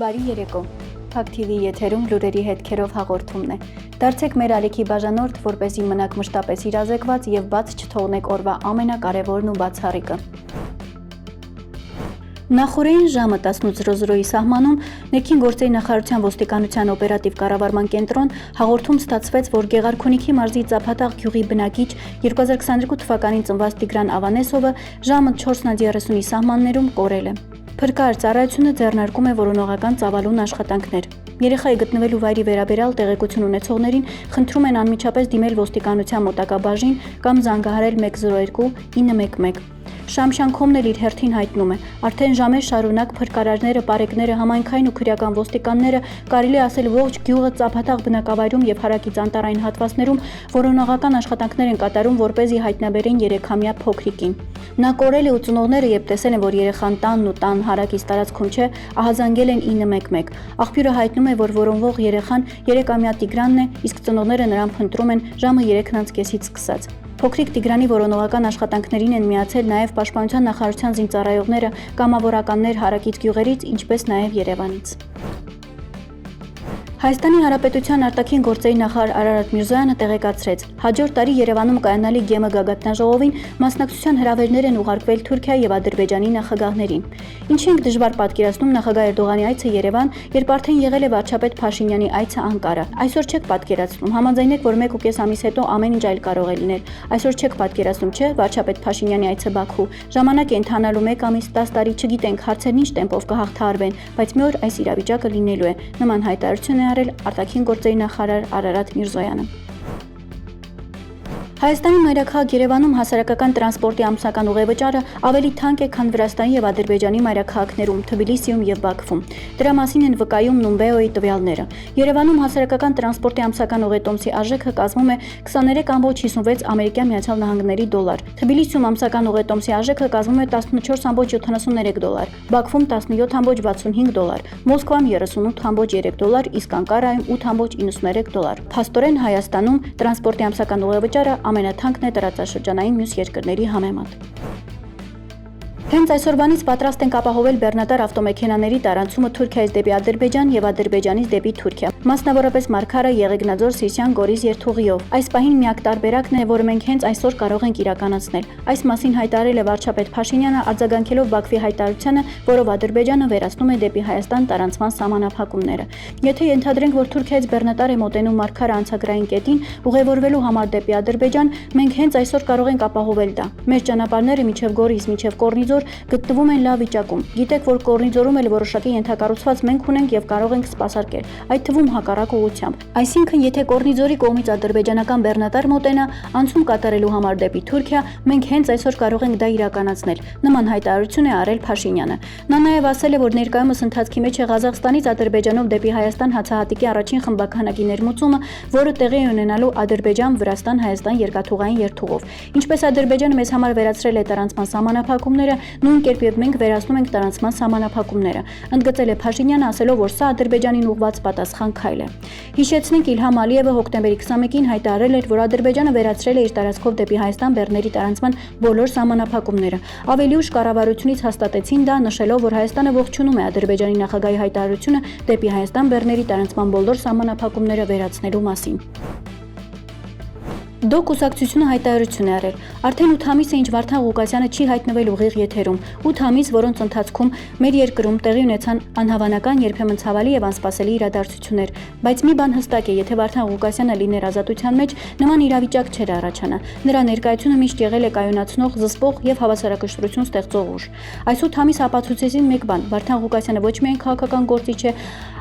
Բարի երեկո, Փակ TV եթերում լուրերի հետքերով հաղորդումն է։ Դարձեք մեր ալիքի բաժանորդ, որպեսզի մնաք մշտապես իրազեկված եւ բաց չթողնեք օրվա ամենակարևորն ու բացառիկը։ Նախորդին ժամը 18:00-ի սահմանում ներքին գործերի նախարարության ոստիկանության օպերատիվ կառավարման կենտրոն հաղորդում ստացվեց, որ Գեղարքունիքի մարզի Ծափաթաղ գյուղի բնակիչ 2022 թվականին ծնված Տիգրան Ավանեսովը ժամը 4:30-ի սահմաններում կորել է։ Փրկարար ծառայությունը ձեռնարկում է որոնողական ծավալուն աշխատանքներ։ Երեխայի գտնվելու վայրի վերաբերյալ տեղեկություն ունեցողներին խնդրում են անմիջապես դիմել ոստիկանության մոտակա բաժին կամ զանգահարել 102 911։ Շամշանքոմն էլ իր հերթին հայտնում է, արդեն ժամեր շարունակ փրկարարները, պարեկները, համայնքային ու քրեական ոստիկանները, կարելի ասել ողջ գյուղը Ծափաթաղ բնակավայրում եւ հարակից անտառային հատվածներում որոնողական աշխատանքներ են կատարում, որպեսզի հայտնաբերեն 3-ամյա փոքրիկին։ Նա կորել է ու ծնողները, երբ տեսել են, որ երեխան տանն ու տան հարակից տարածքում չէ, ահազանգել են 911։ Աղբյուրը հայտնում է, որ որոնվող երեխան 3-ամյա Տիգրանն է, իսկ ծնողները նրան փնտրում են ժամը 3:30-ից սկսած։ Փոքրիկ Տիգրանի որոնողական աշխատանքներին են միացել նաև Պաշտպանության նախարարության զինծառայողները, կամավորականներ հարակից գյուղերից, ինչպես նաև Երևանից։ Հայաստանի Հանրապետության արտաքին գործերի նախարար Արարատ Միրզոյանը տեղեկացրեց, հաջորդ տարի Երևանում կայանալի ԳՄ գագաթնաժողովին մասնակցության հրավերներ են ուղարկվել Թուրքիայի եւ Ադրբեջանի նախագահներին։ Ինչի ենք դժվար պատկերացնում նախագահ Էրդողանի այցը Երևան, երբ արդեն եղել է վարչապետ Փաշինյանի այցը Անկարա։ Այսօր չեք պատկերացնում, համաձայնեք, որ 1.5 ամիս հետո ամեն ինչ այլ կարող է լինել։ Այսօր չեք պատկերացնում, չէ, վարչապետ Փաշինյանի այցը Բաքու։ Ժամանակ է ընթանալու 1 ամիս, 10 տարի, չգիտենք, հարցերն ինչ տեմպով կհաղթահարվեն, բայց մի օր այս իրավիճակը լինելու է։ Նման հայտարարություն է արել արտաքին գործերի նախարար Արարատ Միրզոյանը։ Հայաստանի մայրաքաղաք Երևանում հասարակական տրանսպորտի ամսական ուղեվճարը ավելի թանկ է, քան Վրաստանի եւ Ադրբեջանի մայրաքաղաքներում, Թբիլիսիում եւ Բաքվում։ Դրա մասին են վկայում Նումբեոյի տվյալները։ Երևանում հասարակական տրանսպորտի ամսական ուղետոմսի արժեքը կազմում է 23.56 ամերիկյան Միացյալ Նահանգների դոլար։ Թբիլիսիում ամսական ուղետոմսի արժեքը կազմում է 14.73 դոլար, Բաքվում 17.65 դոլար, Մոսկվայում 38.3 դոլար, իսկ Անկարայում 8.93 դոլար։ Փաստորեն Հայաստանում տրանսպորտի ամսական ուղեվճարը ամենաթանկն է տարածաշրջանային մյուս երկրների համեմատ։ Հենց այսօրվանից պատրաստ ենք ապահովել բեռնատար ավտոմեքենաների տարանցումը Թուրքիայից դեպի Ադրբեջան եւ Ադրբեջանից դեպի Թուրքիա, մասնավորապես Մարգարը, Եղեգնաձոր, Սիսիան, Գորիս երթուղիով։ Այս պահին միակ տարբերակն է, որը մենք հենց այսօր կարող ենք իրականացնել։ Այս մասին հայտարարել է վարչապետ Փաշինյանը, արձագանքելով Բաքվի հայտարարությանը, որով Ադրբեջանը վերացնում է դեպի Հայաստան տարանցման սահմանափակումները։ Եթե ենթադրենք, որ Թուրքիայից բեռնատար է մոտենում Մարգարը անցագրային կետին, ուղևորվելու համար դեպի Ադրբեջան, մենք հենց այսօր կարող ենք ապահովել դա։ Մեր ճանապարհները մինչև Գորիս, մինչև Կորնիձոր գտնվում են լավ վիճակում։ Գիտեք, որ Կորնիձորում էլ որոշակի ենթակառուցված մենք ունենք եւ կարող ենք սպասարկել, այդ թվում հակառակ ուղղությամբ։ Այսինքն, եթե Կորնիձորի կողմից ադրբեջանական բեռնատար մոտենա անցում կատարելու համար դեպի Թուրքիա, մենք հենց այսօր կարող ենք դա իրականացնել։ Նման հայտարարություն է արել Փաշինյանը։ Նա նաեւ ասել է, որ ներկայումս ընթացքի մեջ է Ղազախստանից Ադրբեջանով դեպի Հայաստան հացահատիկի առաջին խմբականակի ներմուծումը, որը տեղի է ունենալու Ադրբեջան-Վրաստան-Հայաստան երկաթուղային երթուղով։ Ինչպես Ադրբեջանը մեզ համար վերացրել է տարանցման սահմանափակումները, նույն կերպ եւ մենք վերացնում ենք տարանցման սահմանափակումները, ընդգծել է Փաշինյանը, ասելով, որ սա Ադրբեջանին ուղղված պատասխան քայլ է։ Հիշեցնենք, Իլհամ Ալիևը հոկտեմբերի 21-ին հայտարարել էր, որ Ադրբեջանը վերացրել է իր տարածքով դեպի Հայաստան բեռների տարանցման բոլոր սահմանափակումները։ Ավելի ուշ կառավարությունից հաստատեցին դա, նշելով, որ Հայաստանը ողջունում է Ադրբեջանի նախագահի հայտարարությունը դեպի Հայաստան բեռների տարանցման բոլոր սահմանափակումները վերացնելու մասին։ Դո կուսակցությունը հայտարարություն է արել։ Արդեն 8 ամիս է, ինչ Վարդան Ղուկասյանը չի հայտնվել ուղիղ եթերում։ 8 ամիս, որոնց ընթացքում մեր երկրում տեղի ունեցան անհավանական, երբեմն ցավալի եւ անսպասելի իրադարձություններ։ Բայց մի բան հստակ է, եթե Վարդան Ղուկասյանը լիներ ազատության մեջ, նման իրավիճակ չէր առաջանա։ Նրա ներկայությունը միշտ եղել է կայունացնող, զսպող եւ հավասարակշռություն ստեղծող ուժ։ Այս 8 ամիս ապացուցեցին մեկ բան՝ Վարդան Ղուկասյանը ոչ միայն քաղաքական գործիչ է,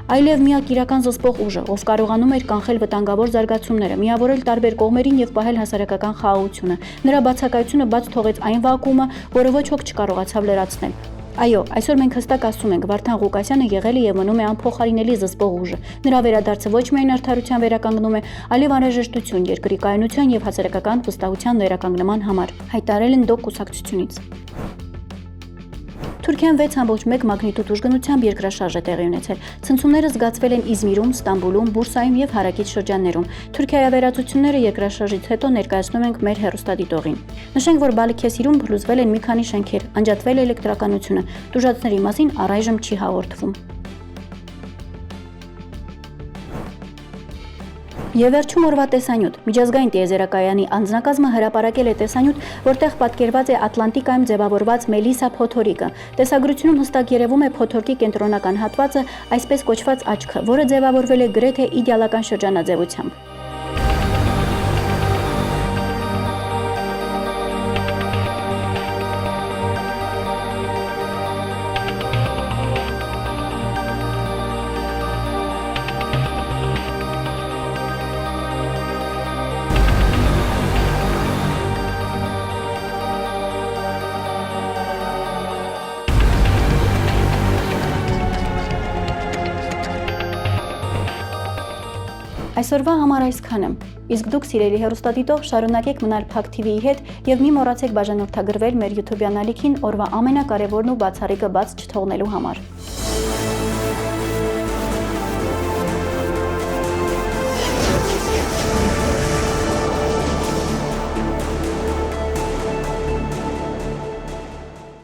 այլև միակ իրական զսպող ուժը, ով կարողանում էր կանխել վտանգավոր զարգացումները, միավորել տարբեր կողմերին եւ պահել հասարակական խաղաղությունը։ Նրա բացակայությունը բաց թողեց այն վակուումը, որը ոչ ոք չկարողացավ լրացնել։ Այո, այսօր մենք հստակ ասում ենք, Վարդան Ղուկասյանը եղել է եւ մնում է անփոխարինելի զսպող ուժ։ Նրա վերադարձը ոչ միայն արդարության վերականգնում է, այլև անհրաժեշտություն երկրի կայունության եւ հասարակական վստահության վերականգնման համար, հայտարարել են ԴՕԿ կուսակցությունից։ Թուրքիան 6.1 մագնիտուդ ուժգնությամբ երկրաշարժ է տեղի ունեցել։ Ցնցումները զգացվել են Իզմիրում, Ստամբուլում, Բուրսայում եւ հարակից շրջաններում։ Թուրքիայի ավերածությունները երկրաշարժից հետո ներկայացնում ենք մեր հեռուստադիտողին։ Նշենք, որ Բալիքեսիրում փլուզվել են մի քանի շենքեր, անջատվել է էլեկտրականությունը։ Տուժածների մասին առայժմ չի հաղորդվում։ Եվ վերջում օրվա տեսանյութ։ Միջազգային տիեզերակայանի անձնակազմը հրապարակել է տեսանյութ, որտեղ պատկերված է Ատլանտիկայում ձևավորված Մելիսա փոթորիկը։ Տեսագրությունում հստակ երևում է փոթորկի կենտրոնական հատվածը, այսպես կոչված աչքը, որը ձևավորվել է գրեթե իդեալական շրջանաձևությամբ։ Այսօրվա համար այսքանը։ Իսկ դուք, սիրելի հեռուստադիտող, շարունակեք մնալ Փակ TV-ի հետ եւ մի մոռացեք բաժանորդագրվել մեր YouTube-յան ալիքին օրվա ամենակարևորն ու բացառիկը բաց չթողնելու համար։